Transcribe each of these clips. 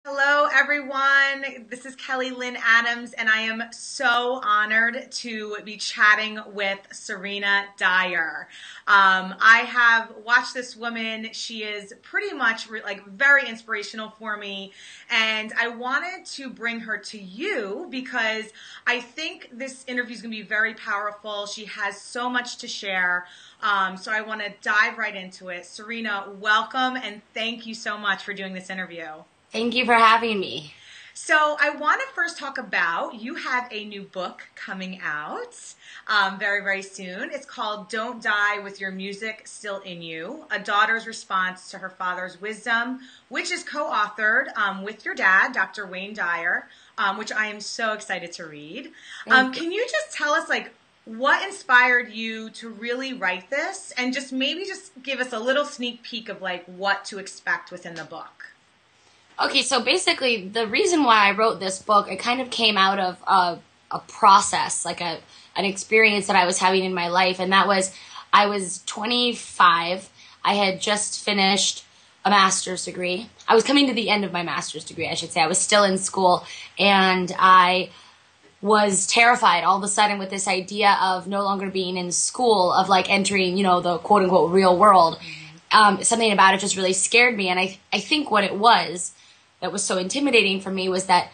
Hello, everyone. This is Kelly Lynn Adams, and I am so honored to be chatting with Serena Dyer. I have watched this woman. She is pretty much very inspirational for me, and I wanted to bring her to you because I think this interview is going to be very powerful. She has so much to share. So I want to dive right into it. Serena, welcome, and thank you so much for doing this interview. Thank you for having me. So I want to first talk about, you have a new book coming out very, very soon. It's called Don't Die with Your Music Still in You, A Daughter's Response to Her Father's Wisdom, which is co-authored with your dad, Dr. Wayne Dyer, which I am so excited to read. Can you just tell us what inspired you to really write this, and just give us a little sneak peek of what to expect within the book? Okay, so basically the reason why I wrote this book, it kind of came out of a process, an experience that I was having in my life, and that was, I was 25. I had just finished a master's degree. I was coming to the end of my master's degree, I should say. I was still in school, and I was terrified all of a sudden with this idea of no longer being in school, of entering, the quote-unquote real world. Something about it just really scared me, and I think what it was that was so intimidating for me was that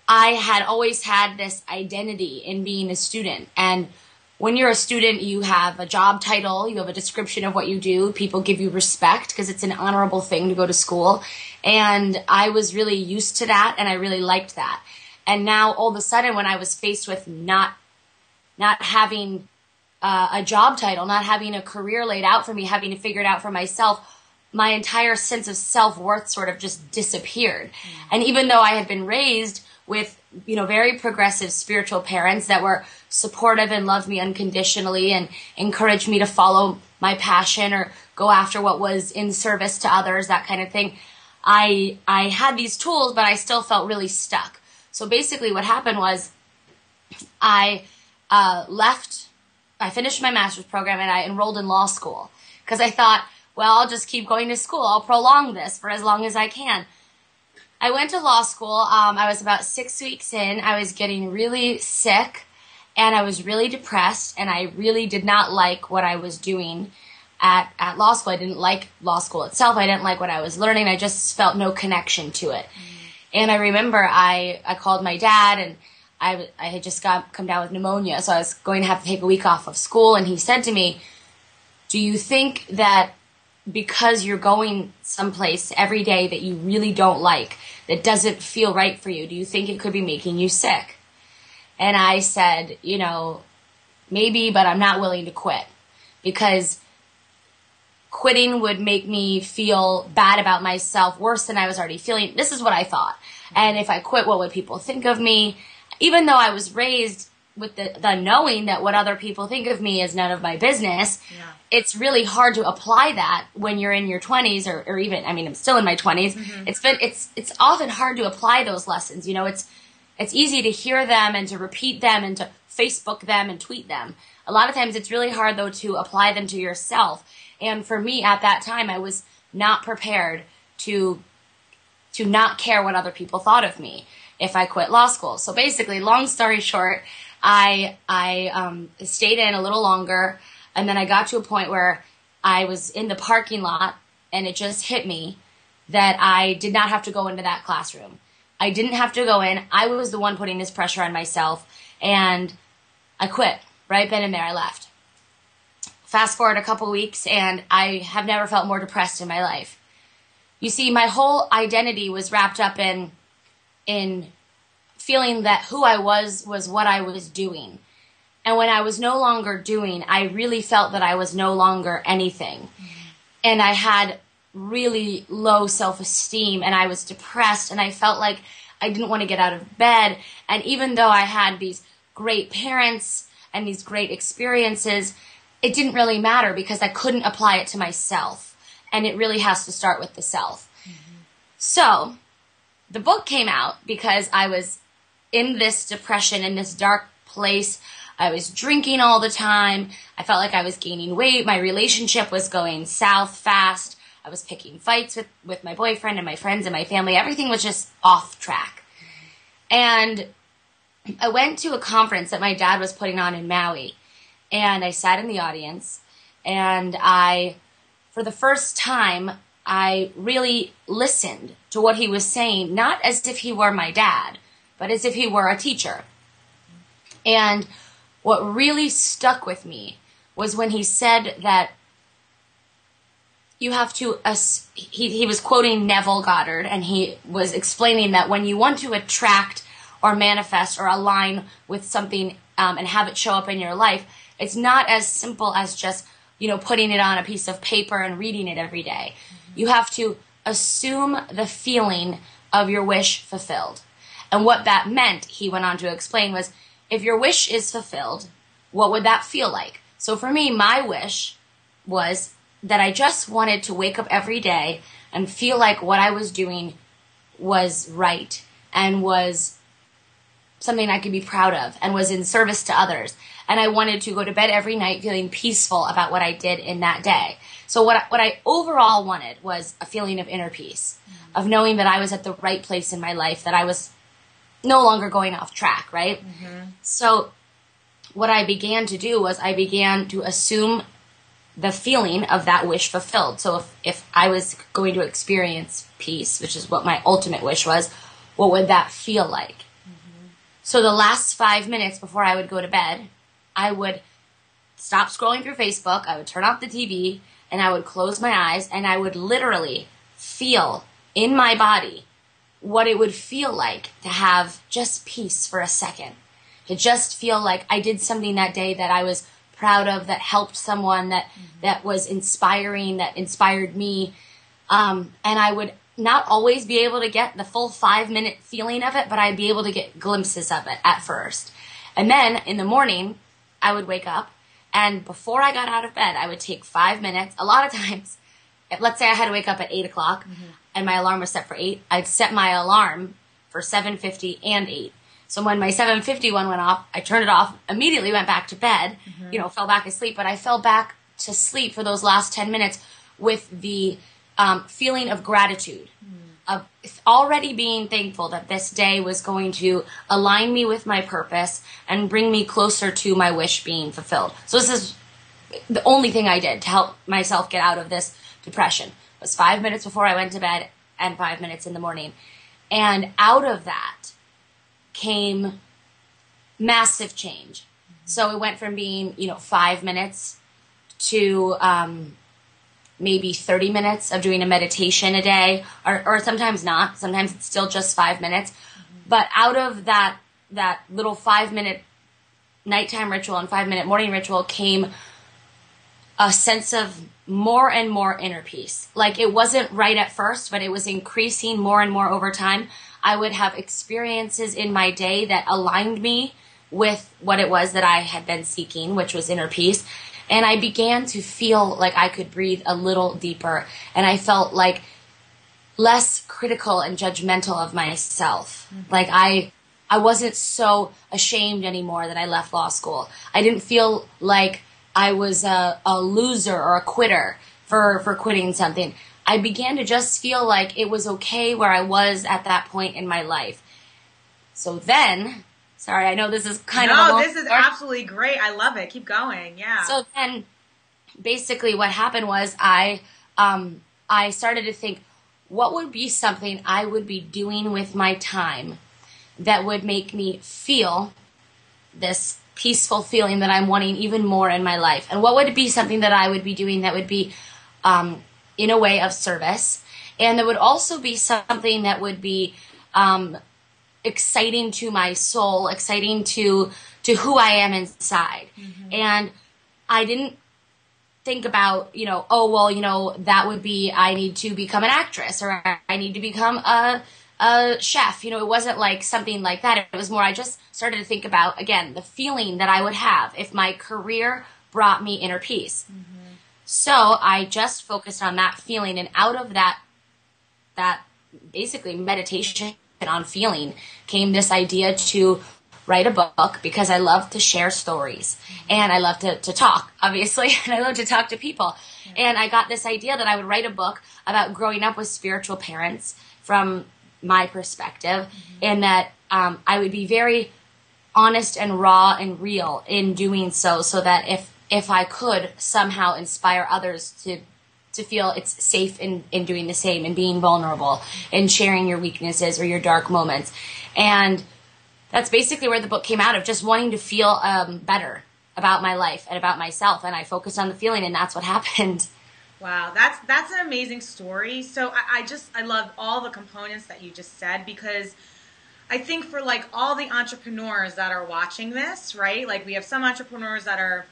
I had always had this identity in being a student. And when you're a student, you have a job title, you have a description of what you do, people give you respect because it's an honorable thing to go to school. And I was really used to that, and I really liked that. And now all of a sudden, when I was faced with not having a job title, not having a career laid out for me, having to figure it out for myself, my entire sense of self-worth sort of just disappeared. And even though I had been raised with, very progressive spiritual parents that were supportive and loved me unconditionally and encouraged me to follow my passion or go after what was in service to others, that kind of thing, I had these tools, but I still felt really stuck. So basically what happened was I finished my master's program and I enrolled in law school because I thought, well, I'll just keep going to school. I'll prolong this for as long as I can. I went to law school. I was about 6 weeks in. I was getting really sick, and I was really depressed, and I really did not like what I was doing at law school. I didn't like law school itself. I didn't like what I was learning. I just felt no connection to it. And I remember I called my dad, and I had just come down with pneumonia, so I was going to have to take a week off of school, and he said to me, do you think that because you're going someplace every day that you really don't like, that doesn't feel right for you, do you think it could be making you sick? And I said, maybe, but I'm not willing to quit, because quitting would make me feel bad about myself, worse than I was already feeling. This is what I thought. And if I quit, what would people think of me? Even though I was raised with the knowing that what other people think of me is none of my business, it's really hard to apply that when you're in your 20s or even, I'm still in my 20s. It's often hard to apply those lessons. It's easy to hear them and to repeat them and to Facebook them and tweet them. A lot of times it's really hard, though, to apply them to yourself. And for me at that time, I was not prepared to not care what other people thought of me if I quit law school. So basically, long story short, I stayed in a little longer, and then I got to a point where I was in the parking lot, and it just hit me that I did not have to go into that classroom. I didn't have to go in. I was the one putting this pressure on myself, and I quit. Right then and there, I left. Fast forward a couple weeks, and I have never felt more depressed in my life. You see, my whole identity was wrapped up in feeling that who I was what I was doing. And when I was no longer doing, I really felt that I was no longer anything. And I had really low self-esteem, and I was depressed, and I felt like I didn't want to get out of bed. And even though I had these great parents and these great experiences, it didn't really matter because I couldn't apply it to myself. And it really has to start with the self. So the book came out because I was in this depression, in this dark place. I was drinking all the time. I felt like I was gaining weight. My relationship was going south fast. I was picking fights with my boyfriend and my friends and my family. Everything was just off track. And I went to a conference that my dad was putting on in Maui, and I sat in the audience, and for the first time, I really listened to what he was saying, not as if he were my dad, but as if he were a teacher. And what really stuck with me was when he said that you have to, he was quoting Neville Goddard, and he was explaining that when you want to attract or manifest or align with something and have it show up in your life, it's not as simple as just, putting it on a piece of paper and reading it every day. Mm-hmm. You have to assume the feeling of your wish fulfilled. And what that meant, he went on to explain, was if your wish is fulfilled, what would that feel like? So for me, my wish was that I just wanted to wake up every day and feel like what I was doing was right and was something I could be proud of and was in service to others. And I wanted to go to bed every night feeling peaceful about what I did in that day. So what I overall wanted was a feeling of inner peace, of knowing that I was at the right place in my life, that I was no longer going off track, right? Mm-hmm. So what I began to do was I began to assume the feeling of that wish fulfilled. So if I was going to experience peace, which is what my ultimate wish was, what would that feel like? Mm-hmm. So the last 5 minutes before I would go to bed, I would stop scrolling through Facebook, I would turn off the TV, and I would close my eyes, and I would literally feel in my body what it would feel like to have just peace for a second. To just feel like I did something that day that I was proud of, that helped someone, that was inspiring, that inspired me. And I would not always be able to get the full 5-minute feeling of it, but I'd be able to get glimpses of it at first. And then in the morning, I would wake up, and before I got out of bed, I would take 5 minutes. A lot of times, let's say I had to wake up at 8 o'clock, mm-hmm. and my alarm was set for 8, I'd set my alarm for 7:50 and 8. So when my 7:50 one went off, I turned it off, immediately went back to bed, mm-hmm. Fell back asleep. But I fell back to sleep for those last 10 minutes with the feeling of gratitude, of already being thankful that this day was going to align me with my purpose and bring me closer to my wish being fulfilled. So this is the only thing I did to help myself get out of this depression. It was 5 minutes before I went to bed and 5 minutes in the morning. And out of that came massive change. So it went from being, 5 minutes to maybe 30 minutes of doing a meditation a day, or sometimes not. Sometimes it's still just 5 minutes. Mm-hmm. But out of that little 5-minute nighttime ritual and 5-minute morning ritual came a sense of more and more inner peace. Like it wasn't right at first, but it was increasing more and more over time. I would have experiences in my day that aligned me with what it was that I had been seeking, which was inner peace. And I began to feel like I could breathe a little deeper. And I felt like less critical and judgmental of myself. Mm-hmm. Like I wasn't so ashamed anymore that I left law school. I didn't feel like I was a loser or a quitter for quitting something. I began to just feel like it was okay where I was at that point in my life. So then, sorry, I know this is kind of a long this is absolutely great. I love it. Keep going. Yeah. So then basically what happened was I started to think, what would be something I would be doing with my time that would make me feel this peaceful feeling that I'm wanting even more in my life? And what would it be something that I would be doing that would be in a way of service, and there would also be something that would be exciting to my soul, exciting to who I am inside. Mm-hmm. And I didn't think about, that would be, I need to become an actress, or I need to become a chef. It wasn't like something like that. It was more, I just started to think about, again, the feeling that I would have if my career brought me inner peace. Mm-hmm. So I just focused on that feeling, and out of that basically meditation on feeling came this idea to write a book because I love to share stories and I love to talk, obviously, and I love to talk to people. And I got this idea that I would write a book about growing up with spiritual parents from my perspective, and that I would be very honest and raw and real in doing so that if I could somehow inspire others to feel it's safe in doing the same and being vulnerable and sharing your weaknesses or your dark moments. And that's basically where the book came out of, just wanting to feel better about my life and about myself. And I focused on the feeling, and that's what happened. Wow, that's an amazing story. So I love all the components that you just said, because I think for like all the entrepreneurs that are watching this, right? Like we have some entrepreneurs that are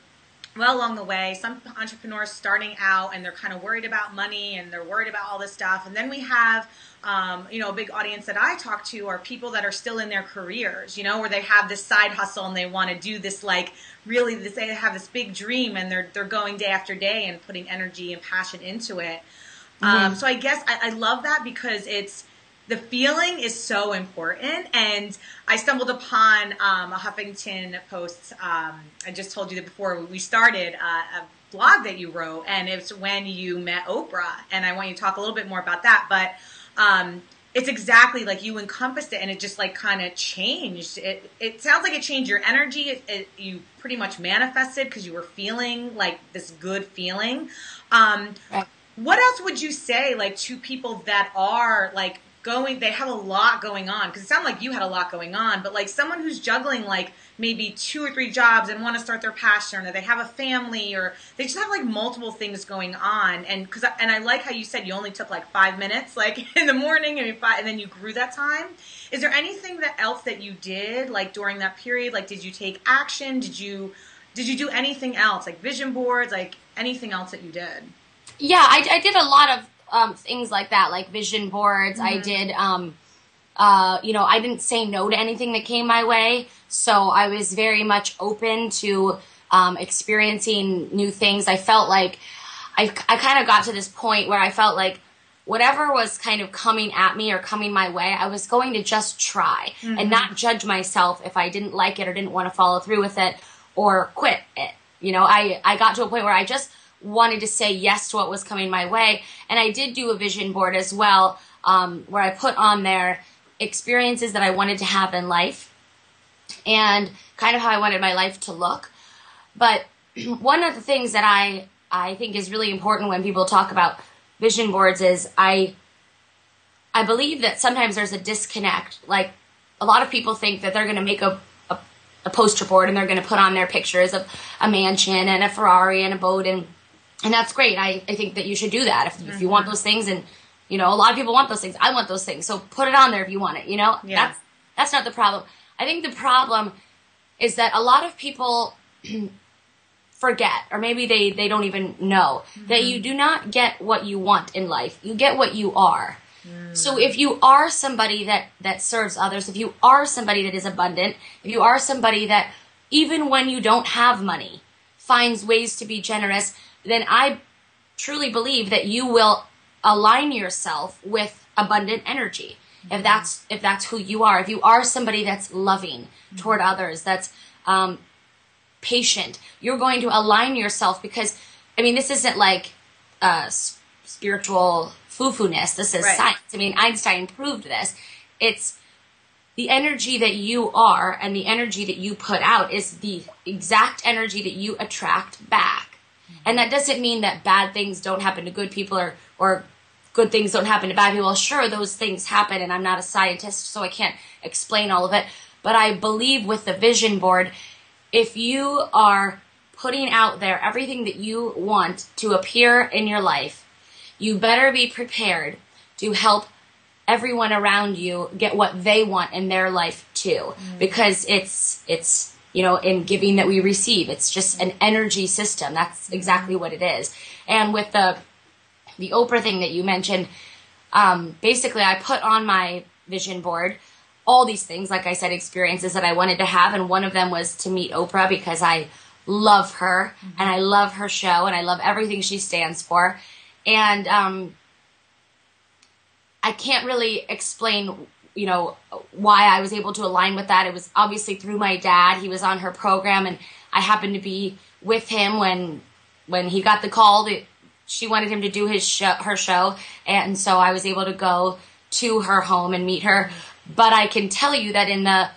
well along the way, some entrepreneurs starting out and they're kind of worried about money and they're worried about all this stuff. And then we have, a big audience that I talk to are people that are still in their careers, where they have this side hustle and they want to do this, like really they have this big dream and they're going day after day and putting energy and passion into it. So I guess I love that, because the feeling is so important. And I stumbled upon a Huffington Post. I just told you that before we started, a blog that you wrote, and it's when you met Oprah. And I want you to talk a little bit more about that. But it's exactly like you encompassed it, and it just like kind of changed. It sounds like it changed your energy. You pretty much manifested because you were feeling like this good feeling. Right. What else would you say, like, to people that are like they have a lot going on? Because it sounded like you had a lot going on, but like someone who's juggling like maybe 2 or 3 jobs and want to start their passion, or they have a family, or they just have like multiple things going on. And I like how you said you only took like 5 minutes, like in the morning, and then you grew that time. Is there anything else that you did like during that period? Like, did you take action? Did you do anything else, like vision boards, like anything else that you did? Yeah, I did a lot of things like that, like vision boards. I did, I didn't say no to anything that came my way. So I was very much open to experiencing new things. I felt like I kind of got to this point where I felt like whatever was kind of coming at me or coming my way, I was going to just try and not judge myself if I didn't like it or didn't want to follow through with it or quit it. I got to a point where I just wanted to say yes to what was coming my way. And I did do a vision board as well, where I put on there experiences that I wanted to have in life and kind of how I wanted my life to look. But one of the things that I think is really important when people talk about vision boards is I believe that sometimes there's a disconnect. Like, a lot of people think that they're going to make a poster board and they're going to put on their pictures of a mansion and a Ferrari and a boat, and that's great. I think that you should do that if you want those things. And, a lot of people want those things. I want those things. So put it on there if you want it, Yeah. That's not the problem. I think the problem is that a lot of people forget, or maybe they don't even know, that you do not get what you want in life. You get what you are. So if you are somebody that serves others, if you are somebody that is abundant, if you are somebody that even when you don't have money finds ways to be generous, then I truly believe that you will align yourself with abundant energy. If that's who you are, if you are somebody that's loving toward others, that's patient, you're going to align yourself, because this isn't like spiritual foo-foo-ness. This is science. Einstein proved this. It's the energy that you are and the energy that you put out is the exact energy that you attract back. And that doesn't mean that bad things don't happen to good people or good things don't happen to bad people. Sure, those things happen, and I'm not a scientist, so I can't explain all of it. But I believe with the vision board, if you are putting out there everything that you want to appear in your life, you better be prepared to help everyone around you get what they want in their life too. Because it's in giving that we receive. It's just an energy system. That's exactly what it is. And with the Oprah thing that you mentioned, basically I put on my vision board all these things, like I said, experiences that I wanted to have. And one of them was to meet Oprah, because I love her and I love her show and I love everything she stands for. And I can't really explain you know, why I was able to align with that. It was obviously through my dad. He was on her program, and I happened to be with him when he got the call that she wanted him to do her show. And so I was able to go to her home and meet her. But I can tell you that in the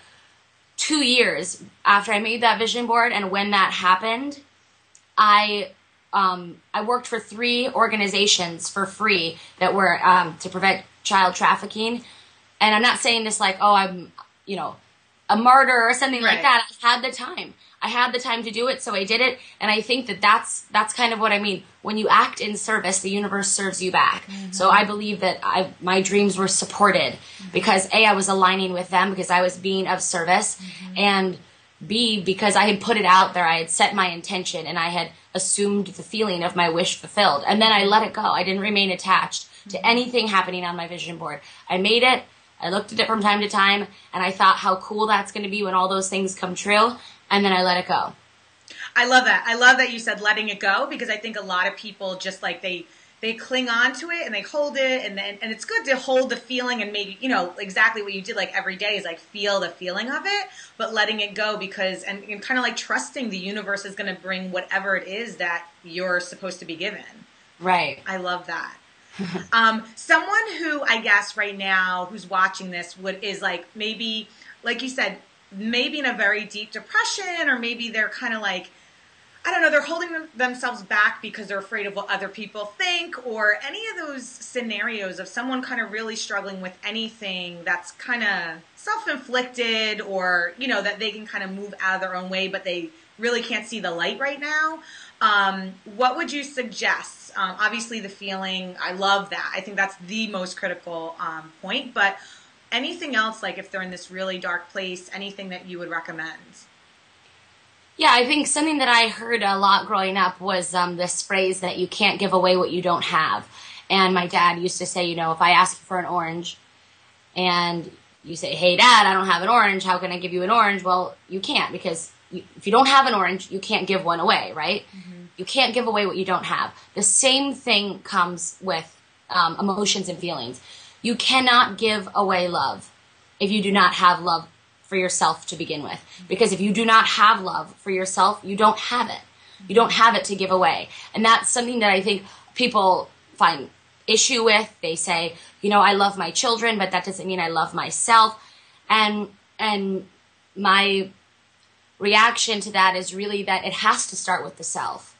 2 years after I made that vision board and when that happened, I worked for 3 organizations for free that were to prevent child trafficking. And I'm not saying this like, oh, I'm, you know, a martyr or something like that. I had the time. I had the time to do it, so I did it. And I think that that's kind of what I mean. When you act in service, the universe serves you back. So I believe that my dreams were supported because A, I was aligning with them because I was being of service, and B, because I had put it out there, I had set my intention, and I had assumed the feeling of my wish fulfilled. And then I let it go. I didn't remain attached to anything happening on my vision board. I made it. I looked at it from time to time, and I thought how cool that's going to be when all those things come true, and then I let it go. I love that. I love that you said letting it go, because I think a lot of people just like they cling on to it and they hold it, and it's good to hold the feeling, and maybe, you know, exactly what you did like every day is like feel the feeling of it, but letting it go because and kind of like trusting the universe is going to bring whatever it is that you're supposed to be given. Right. I love that. Someone who I guess right now who's watching this is like maybe, like you said, maybe in a very deep depression, or maybe they're kind of like, I don't know, they're holding themselves back because they're afraid of what other people think, or any of those scenarios of someone kind of really struggling with anything that's kind of self-inflicted, or, you know, that they can kind of move out of their own way, but they really can't see the light right now. What would you suggest? Obviously the feeling, I love that. I think that's the most critical point, but anything else, like if they're in this really dark place, anything that you would recommend? Yeah, I think something that I heard a lot growing up was this phrase that you can't give away what you don't have. And my dad used to say, you know, if I ask you for an orange and you say, hey, Dad, I don't have an orange, how can I give you an orange? Well, you can't, because if you don't have an orange, you can't give one away, right? You can't give away what you don't have. The same thing comes with emotions and feelings. You cannot give away love if you do not have love for yourself to begin with. Because if you do not have love for yourself, you don't have it. You don't have it to give away. And that's something that I think people find issue with. They say, you know, I love my children, but that doesn't mean I love myself. And my reaction to that is really that it has to start with the self.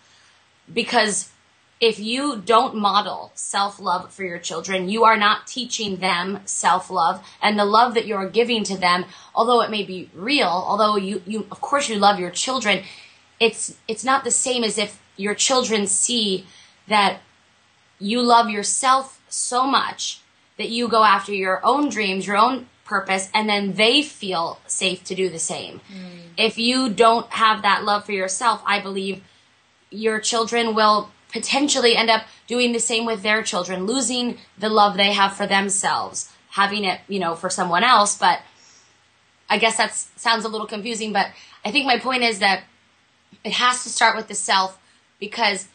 Because if you don't model self-love for your children, you are not teaching them self-love, and the love that you're giving to them, although it may be real, although you of course you love your children, it's not the same as if your children see that you love yourself so much that you go after your own dreams, your own purpose, and then they feel safe to do the same. If you don't have that love for yourself, I believe your children will potentially end up doing the same with their children, losing the love they have for themselves, having it, you know, for someone else. But I guess that sounds a little confusing, but I think my point is that it has to start with the self, because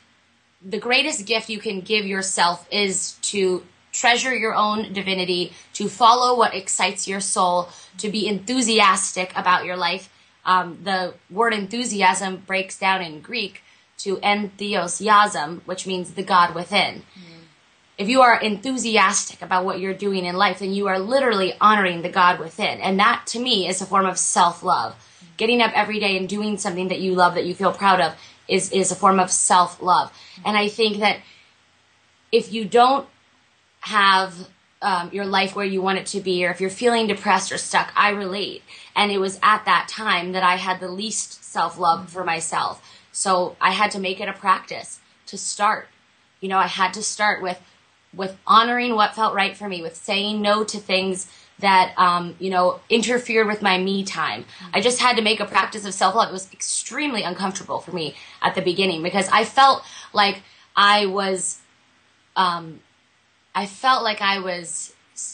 the greatest gift you can give yourself is to treasure your own divinity, to follow what excites your soul, to be enthusiastic about your life. The word enthusiasm breaks down in Greek to entheosiasm, which means the God within. If you are enthusiastic about what you're doing in life, then you are literally honoring the God within. And that, to me, is a form of self-love. Getting up every day and doing something that you love, that you feel proud of, is a form of self-love. And I think that if you don't have your life where you want it to be, or if you're feeling depressed or stuck, I relate. And it was at that time that I had the least self-love for myself. So I had to make it a practice to start. You know, I had to start with honoring what felt right for me, with saying no to things that, you know, interfered with my me time. I just had to make a practice of self-love. It was extremely uncomfortable for me at the beginning, because I felt like I was,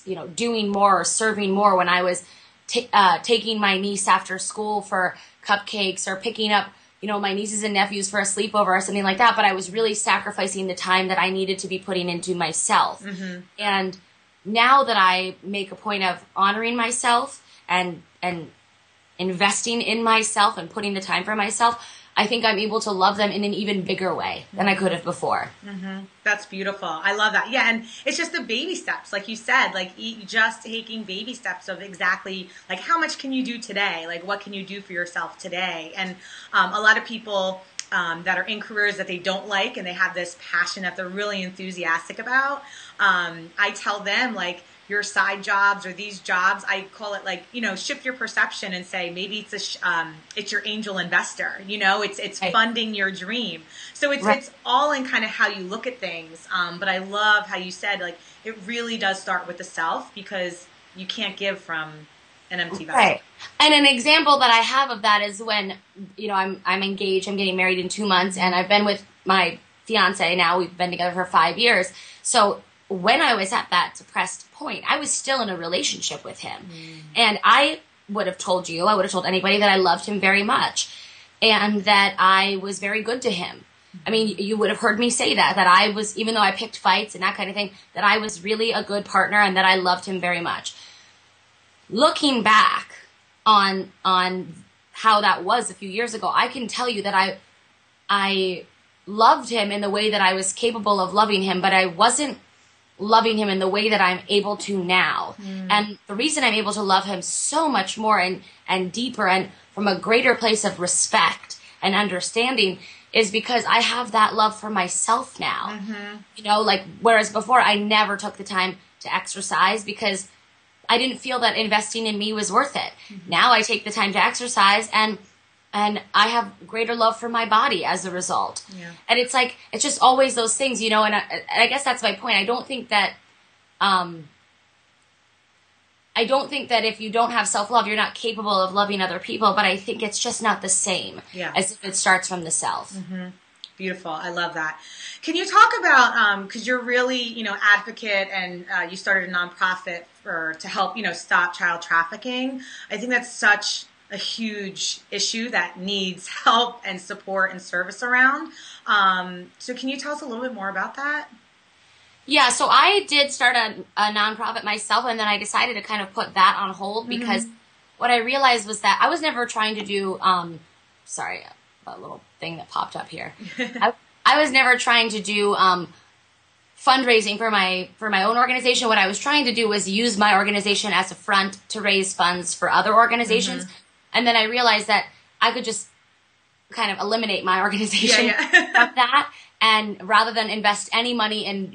you know, doing more or serving more when I was taking my niece after school for cupcakes, or picking up, you know, my nieces and nephews for a sleepover or something like that. But I was really sacrificing the time that I needed to be putting into myself. And now that I make a point of honoring myself and investing in myself and putting the time for myself, I think I'm able to love them in an even bigger way than I could have before. Mm-hmm. That's beautiful. I love that. Yeah, and it's just the baby steps, like you said, like just taking baby steps of exactly like how much can you do today? Like what can you do for yourself today? And a lot of people that are in careers that they don't like and they have this passion that they're really enthusiastic about, I tell them like, your side jobs or these jobs, I call it like, shift your perception and say maybe it's your angel investor, it's Right. funding your dream. So it's Right. it's all in kind of how you look at things. But I love how you said like it really does start with the self, because you can't give from an empty vessel. Right. And an example that I have of that is when, I'm engaged, I'm getting married in 2 months, and I've been with my fiance now. We've been together for 5 years. So when I was at that depressed point, I was still in a relationship with him. And I would have told anybody that I loved him very much and that I was very good to him. I mean, you would have heard me say that I was, even though I picked fights and that kind of thing, that I was really a good partner and that I loved him very much. Looking back on how that was a few years ago, I can tell you that I loved him in the way that I was capable of loving him, but I wasn't loving him in the way that I'm able to now. And the reason I'm able to love him so much more and deeper and from a greater place of respect and understanding is because I have that love for myself now. Like whereas before I never took the time to exercise because I didn't feel that investing in me was worth it. Now I take the time to exercise and I have greater love for my body as a result. Yeah. And it's like, it's just always those things, and I guess that's my point. I don't think that if you don't have self-love, you're not capable of loving other people, but I think it's just not the same as if it starts from the self. Beautiful. I love that. Can you talk about, because you're really, advocate and you started a nonprofit to help, stop child trafficking. I think that's such a huge issue that needs help and support and service around. So can you tell us a little bit more about that? Yeah, so I did start a nonprofit myself, and then I decided to kind of put that on hold because what I realized was that I was never trying to do, sorry, a little thing that popped up here. I was never trying to do fundraising for my own organization. What I was trying to do was use my organization as a front to raise funds for other organizations. And then I realized that I could just kind of eliminate my organization from that. And rather than invest any money in,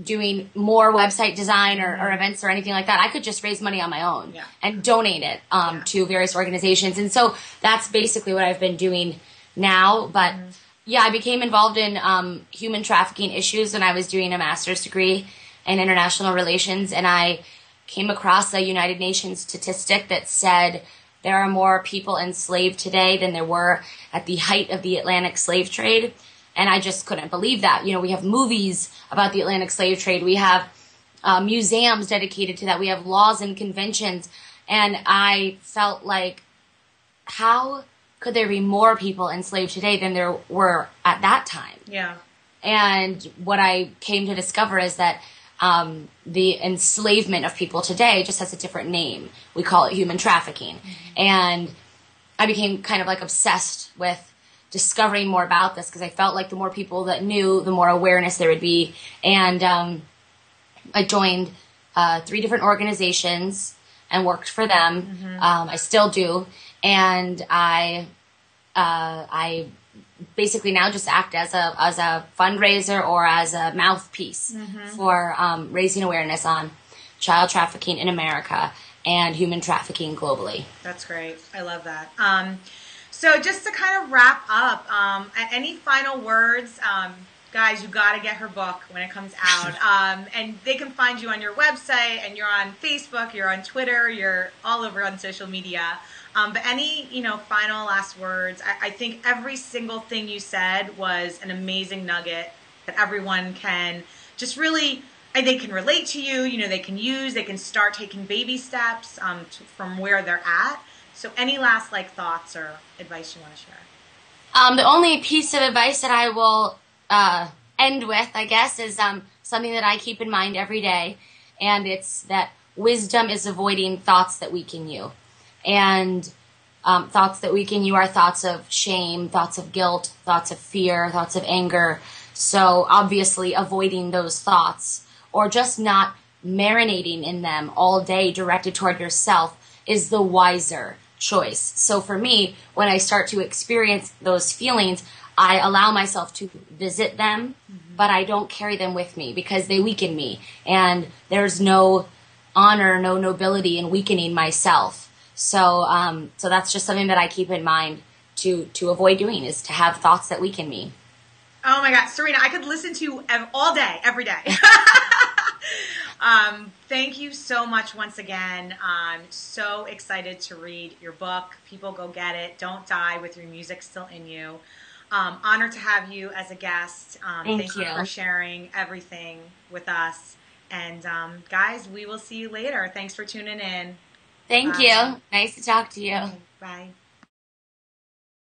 doing more website design or events or anything like that, I could just raise money on my own and donate it to various organizations. And so that's basically what I've been doing now. But I became involved in human trafficking issues when I was doing a master's degree in international relations. And I came across a United Nations statistic that said there are more people enslaved today than there were at the height of the Atlantic slave trade. And I just couldn't believe that. We have movies about the Atlantic slave trade. We have museums dedicated to that. We have laws and conventions. And I felt like, how could there be more people enslaved today than there were at that time? Yeah. And what I came to discover is that the enslavement of people today just has a different name. We call it human trafficking. And I became kind of like obsessed with discovering more about this because I felt like the more people that knew, the more awareness there would be. And I joined 3 different organizations and worked for them. I still do. And I basically now just act as a fundraiser or as a mouthpiece for raising awareness on child trafficking in America and human trafficking globally. That's great. I love that. So just to kind of wrap up, any final words? Guys, you got to get her book when it comes out. And they can find you on your website, and you're on Facebook, you're on Twitter, you're all over on social media. But any, final last words? I think every single thing you said was an amazing nugget that everyone can just really, they can relate to you, they can use, they can start taking baby steps from where they're at. So any last thoughts or advice you want to share? The only piece of advice that I will end with, I guess, is something that I keep in mind every day. And it's that wisdom is avoiding thoughts that weaken you. And thoughts that weaken you are thoughts of shame, thoughts of guilt, thoughts of fear, thoughts of anger. So obviously avoiding those thoughts or just not marinating in them all day directed toward yourself is the wiser choice. So for me, when I start to experience those feelings, I allow myself to visit them, but I don't carry them with me because they weaken me. And there's no honor, no nobility in weakening myself. So so that's just something that I keep in mind to avoid doing, is to have thoughts that weaken me. Oh my God, Serena, I could listen to you all day, every day. Thank you so much once again. I'm so excited to read your book. People go get it. Don't die with your music still in you. Honored to have you as a guest. Thank you for sharing everything with us. And guys, we will see you later. Thanks for tuning in. Thank you. Nice to talk to you. Bye.